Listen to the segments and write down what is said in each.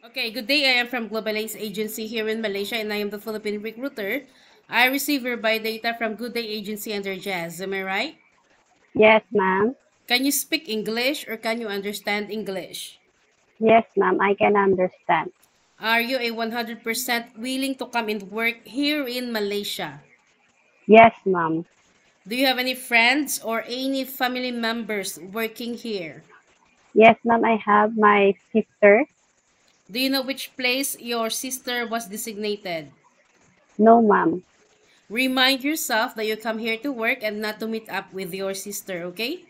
Okay, good day. I am from Global Ace Agency here in Malaysia and I am the Philippine recruiter. I receive your buy data from Good Day Agency under Jazz. Am I right? Yes, ma'am. Can you speak English or can you understand English? Yes, ma'am. I can understand. Are you a 100% willing to come and work here in Malaysia? Yes, ma'am. Do you have any friends or any family members working here? Yes, ma'am. I have my sister. Do you know which place your sister was designated? No, ma'am. Remind yourself that you come here to work and not to meet up with your sister, okay?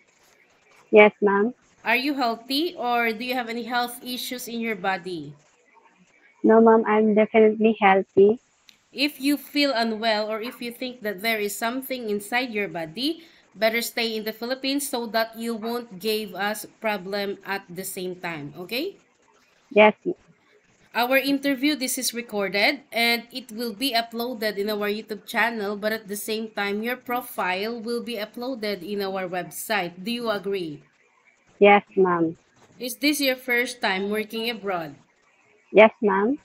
Yes, ma'am. Are you healthy or do you have any health issues in your body? No, ma'am. I'm definitely healthy. If you feel unwell or if you think that there is something inside your body, better stay in the Philippines so that you won't give us problem at the same time, okay? Yes, Our interview, this is recorded and it will be uploaded in our YouTube channel, but at the same time, your profile will be uploaded in our website. Do you agree? yes, ma'am. Is this your first time working abroad? Yes, ma'am.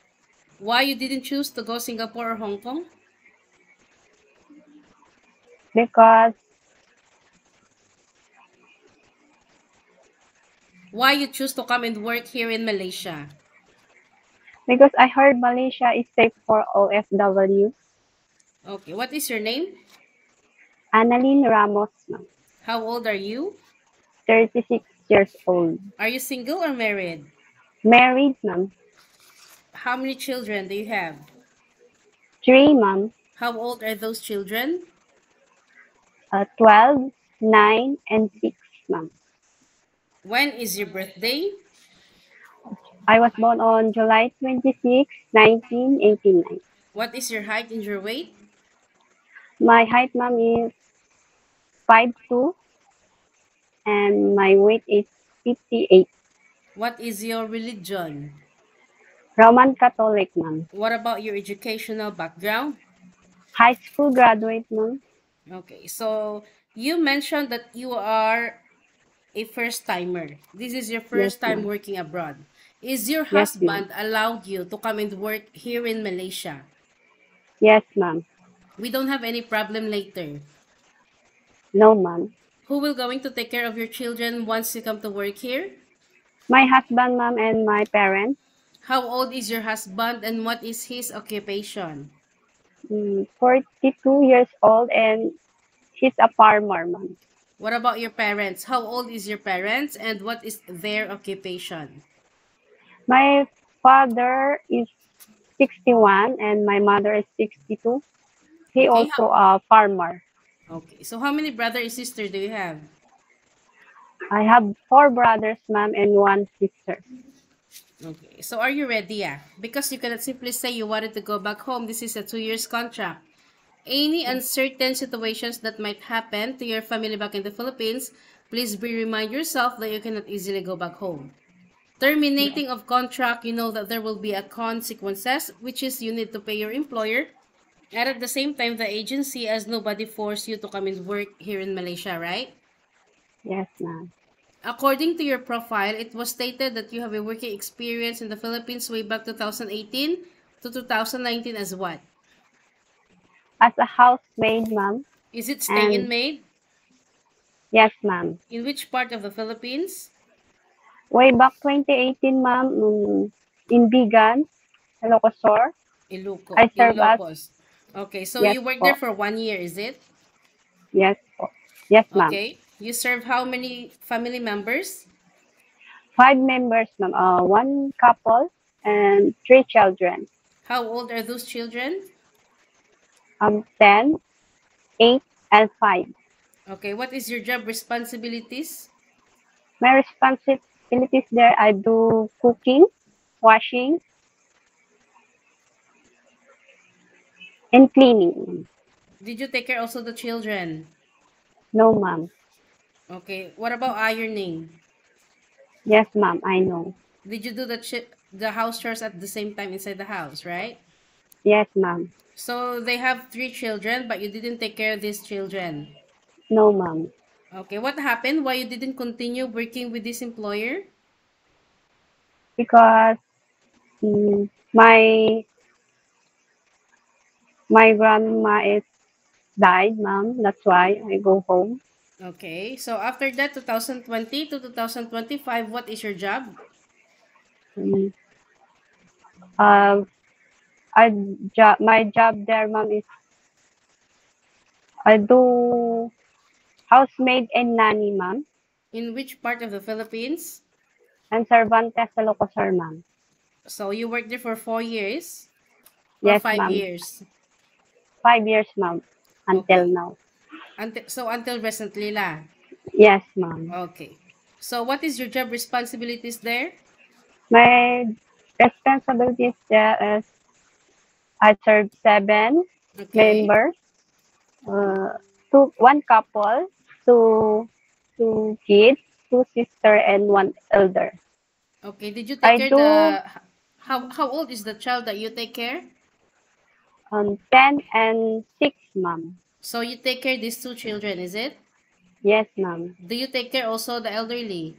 Why you didn't choose to go Singapore or Hong Kong? Because Why you choose to come and work here in Malaysia? because I heard Malaysia is safe for OFW. Okay, what is your name? Annalyn Ramos, ma'am. How old are you? 36 years old. Are you single or married? Married, ma'am. How many children do you have? 3, ma'am. How old are those children? 12, 9, and 6, ma'am. When is your birthday? I was born on July 26, 1989. What is your height and your weight? My height, ma'am, is 5'2", and my weight is 58. What is your religion? Roman Catholic, ma'am. What about your educational background? High school graduate, ma'am. Okay, so you mentioned that you are a first timer. This is your Yes, first time ma'am. working abroad. Is your Yes, ma'am. husband allowed you to come and work here in Malaysia? Yes, ma'am. We don't have any problem later. No, ma'am. Who will going to take care of your children once you come to work here? My husband, ma'am, and my parents. How old is your husband and what is his occupation? 42 years old, and he's a farmer, ma'am. What about your parents? How old is your parents and what is their occupation? My father is 61, and my mother is 62. He Okay, also a farmer. okay. So how many brother and sister do you have? I have 4 brothers, ma'am, and 1 sister. Okay. So are you ready? Yeah. Because you cannot simply say you wanted to go back home. This is a 2 years contract. Any Yes, uncertain situations that might happen to your family back in the Philippines, please be remind yourself that you cannot easily go back home. yes, Terminating of contract, you know that there will be a consequences, which is you need to pay your employer. And at the same time, the agency, as nobody forced you to come and work here in Malaysia, right? yes, ma'am. According to your profile, it was stated that you have a working experience in the Philippines way back 2018 to 2019 as what? As a housemaid, ma'am, Is it stay-in and maid? yes, ma'am. In which part of the Philippines? Way back 2018, ma'am, in Bigan, Ilocosur, I serve as, Ilocos. Okay, so yes you worked there po, for 1 year, is it? yes po, yes, ma'am. Okay. You serve how many family members? 5 members, ma'am, 1 couple and 3 children, How old are those children? 10, 8, and 5. Okay, what is your job responsibilities? My responsibilities there, I do cooking, washing, and cleaning. Did you take care also the children? No, ma'am. Okay, what about ironing? Yes, ma'am, I know. Did you do the house chores at the same time inside the house, right? Yes, ma'am. So they have 3 children, but you didn't take care of these children. No, ma'am. Okay, what happened? Why you didn't continue working with this employer? Because My grandma is died, ma'am. That's why I go home. Okay. So after that, 2020 to 2025, what is your job? Mm, Uh, my job there, ma'am, is I do housemaid and nanny, ma'am, In which part of the Philippines? and Cervantes, Ilocos, ma'am. So you worked there for 4 years or Yes, five ma'am. years? 5 years, ma'am, until Okay. now. Until recently lah. Yes, ma'am. Okay. So what is your job responsibilities there? My responsibilities there is I serve 7 Okay. members, one couple, two two kids, two sister, and one elder. Okay. Did you take I care do how old is the child that you take care? 10 and 6, ma'am. So you take care these two children, is it? Yes, ma'am. Do you take care also the elderly?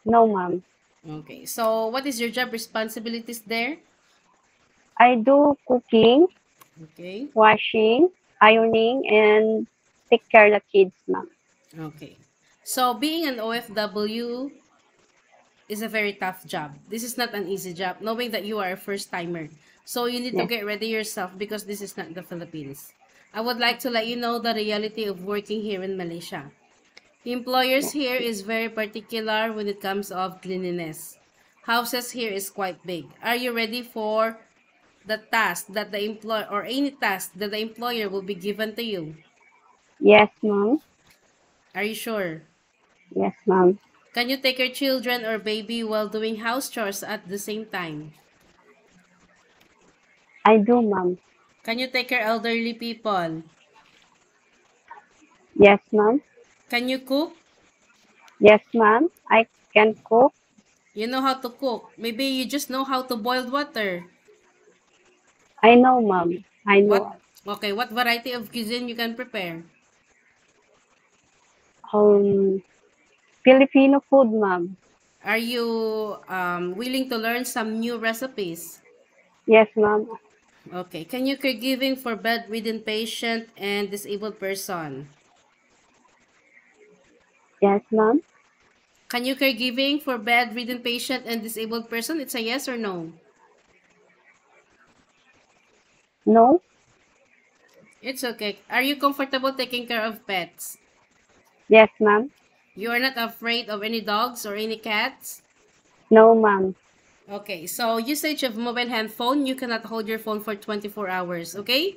No, ma'am. Okay. So what is your job responsibilities there? I do cooking, Okay. washing, ironing, and take care of the kids, ma'am. Okay. So being an OFW is a very tough job. This is not an easy job, knowing that you are a first timer. So you need to Yes, get ready yourself because this is not the Philippines. I would like to let you know the reality of working here in Malaysia. Employers yes, here is very particular when it comes of cleanliness. Houses here is quite big. Are you ready for the task that the employer or any task that the employer will be given to you? yes, ma'am. Are you sure? Yes, ma'am. Can you take your children or baby while doing house chores at the same time? I do, ma'am. Can you take care elderly people? Yes, ma'am. Can you cook? Yes, ma'am. I can cook. You know how to cook. Maybe you just know how to boil water. I know, ma'am. I What? know. Okay, what variety of cuisine you can prepare? Um, Filipino food, ma'am. Are you willing to learn some new recipes? Yes, ma'am. Okay, can you caregiving for bedridden patient and disabled person? Yes, ma'am. Can you caregiving for bedridden patient and disabled person? It's a yes or no? No. It's okay. Are you comfortable taking care of pets? Yes, ma'am. You are not afraid of any dogs or any cats? No, ma'am. Okay, so usage of mobile handphone, you cannot hold your phone for 24 hours, okay?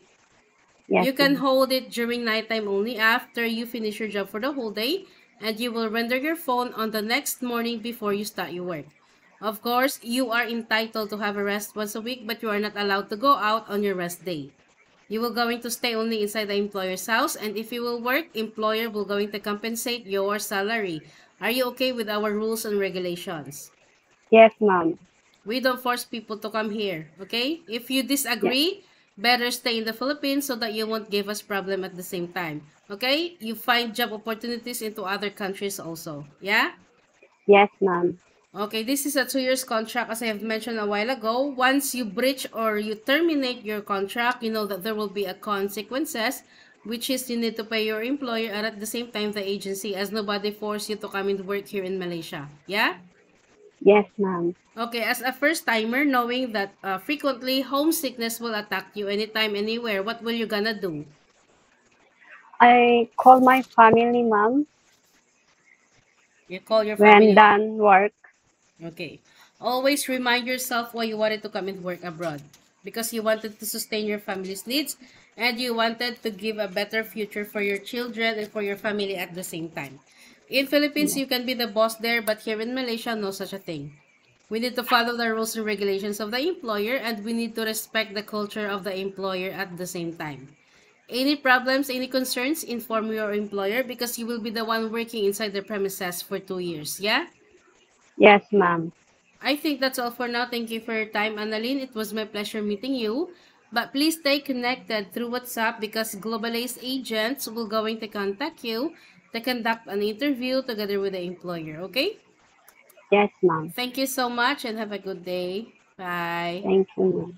Yes, You can ma'am. hold it during nighttime only after you finish your job for the whole day, and you will render your phone on the next morning before you start your work. Of course, you are entitled to have a rest once a week, but you are not allowed to go out on your rest day. You will going to stay only inside the employer's house, and if you will work, employer will going to compensate your salary. Are you okay with our rules and regulations? Yes, ma'am. We don't force people to come here, okay? If you Yes. disagree, better stay in the Philippines so that you won't give us problem at the same time, okay? You find job opportunities into other countries also, yeah? Yes, ma'am. Okay, this is a 2 years contract as I have mentioned a while ago. Once you breach or you terminate your contract, you know that there will be a consequences, which is you need to pay your employer and at the same time the agency as nobody forced you to come and work here in Malaysia, yeah? Yes, ma'am. Okay, as a first timer, knowing that frequently homesickness will attack you anytime, anywhere, what will you gonna do? I call my family, ma'am, You call your when family. done work. Okay. Always remind yourself why you wanted to come and work abroad. Because you wanted to sustain your family's needs and you wanted to give a better future for your children and for your family at the same time. In Philippines, Yes. you can be the boss there, but here in Malaysia, no such a thing. We need to follow the rules and regulations of the employer and we need to respect the culture of the employer at the same time. Any problems, any concerns, inform your employer because you will be the one working inside the premises for 2 years, yeah? Yes, ma'am. I think that's all for now. Thank you for your time, Annalyn. It was my pleasure meeting you. But please stay connected through WhatsApp because Globalace agents will going to contact you to conduct an interview together with the employer, okay? Yes, ma'am. Thank you so much and have a good day. Bye. Thank you.